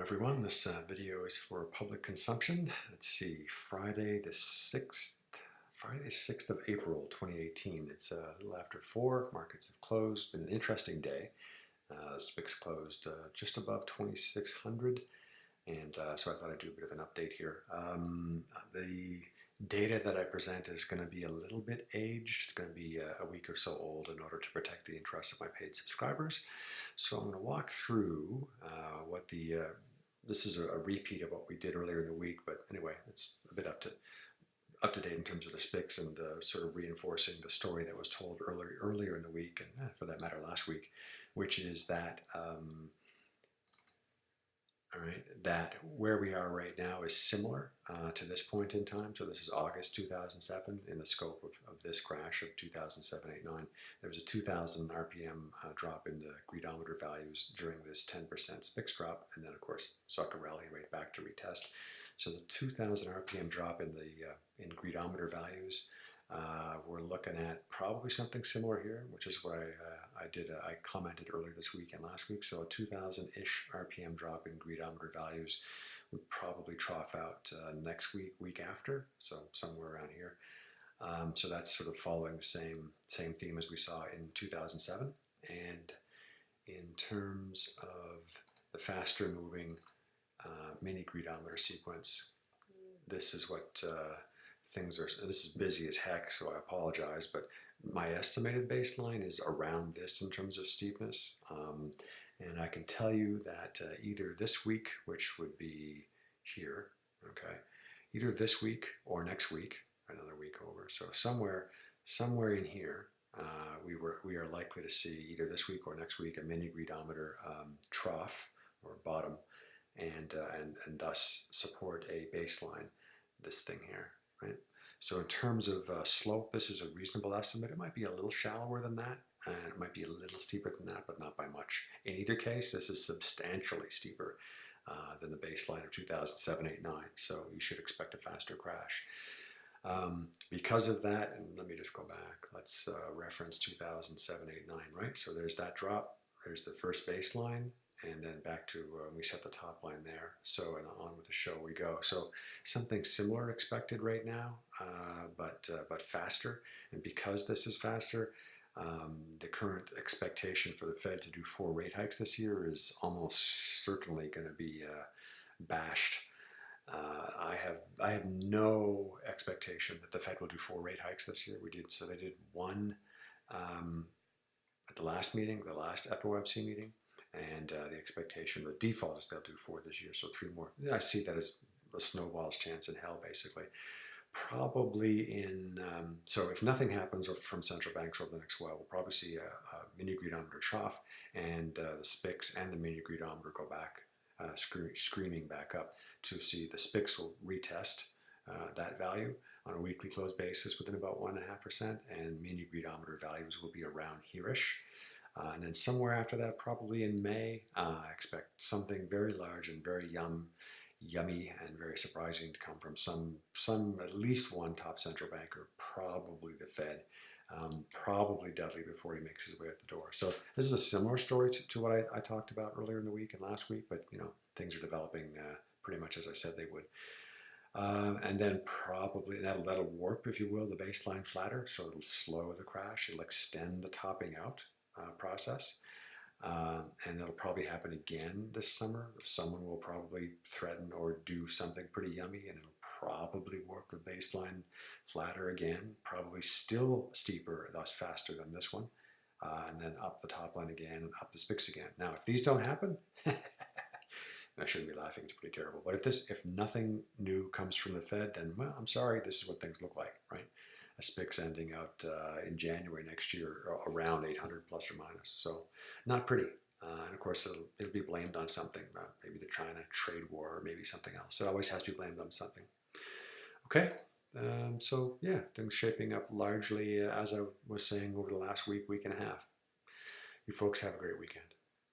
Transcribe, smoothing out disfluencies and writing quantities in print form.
Everyone, this video is for public consumption. Let's see, Friday the 6th of April 2018. It's a little after 4, markets have closed. Been an interesting day. SPIX closed just above 2,600, and so I thought I'd do a bit of an update here. The data that I present is going to be a little bit aged. It's going to be a week or so old in order to protect the interests of my paid subscribers. So I'm going to walk through what the this is a repeat of what we did earlier in the week, but anyway, it's a bit up to date in terms of the SPIX and sort of reinforcing the story that was told earlier in the week, and for that matter last week, which is that that where we are right now is similar to this point in time. So this is August 2007 in the scope of this crash of 2007-8-9. There was a 2,000 RPM drop in the Greedometer values during this 10% SPIX drop, and then of course sucker rally right back to retest. So the 2,000 RPM drop in the Greedometer values, we're looking at probably something similar here, which is what I commented earlier this week and last week. So a 2,000-ish RPM drop in Greedometer values would probably trough out next week after, so somewhere around here. So that's sort of following the same theme as we saw in 2007. And in terms of the faster moving mini Greedometer sequence, this is what things are. This is busy as heck, so I apologize, but my estimated baseline is around this in terms of steepness, and I can tell you that either this week, which would be here, okay, either this week or next week, another week over, so somewhere in here, we are likely to see either this week or next week a mini Greedometer trough or bottom, and thus support a baseline, this thing here. Right? So in terms of slope, this is a reasonable estimate. It might be a little shallower than that, and it might be a little steeper than that, but not by much. In either case, this is substantially steeper than the baseline of 2007-8-9, so you should expect a faster crash. Because of that, and let me just go back, let's reference 2007-8-9, right? So there's that drop, there's the first baseline, and then back to we set the top line there. So and on with the show we go. So something similar expected right now, but faster. And because this is faster, the current expectation for the Fed to do 4 rate hikes this year is almost certainly going to be bashed. I have no expectation that the Fed will do 4 rate hikes this year. They did one at the last meeting, the last FOMC meeting. And the expectation, the default is they'll do 4 this year, so 3 more. I see that as a snowball's chance in hell, basically. Probably in, so if nothing happens from central banks over the next while, we'll probably see a mini Greedometer trough, and the SPIX and the mini Greedometer go back, screaming back up to see the SPIX will retest that value on a weekly close basis within about 1.5%, and mini Greedometer values will be around here-ish. And then somewhere after that, probably in May, I expect something very large and very yummy and very surprising to come from some at least one top central banker, probably the Fed, probably Dudley before he makes his way out the door. So this is a similar story to what I talked about earlier in the week and last week, but things are developing pretty much as I said they would. And then probably that'll warp, if you will, the baseline flatter, so it'll slow the crash, it'll extend the topping out process, and that'll probably happen again this summer. Someone will probably threaten or do something pretty yummy, and it'll probably warp the baseline flatter again, probably still steeper, thus faster than this one, and then up the top line again and up the SPIX again. Now, if these don't happen, I shouldn't be laughing, it's pretty terrible. But if nothing new comes from the Fed, then, well, I'm sorry, this is what things look like, right? A SPIX ending out in January next year around 800 plus or minus. So not pretty. And of course, it'll be blamed on something, maybe the China trade war or maybe something else. It always has to be blamed on something. Okay, so yeah, things shaping up largely as I was saying over the last week and a half. You folks have a great weekend.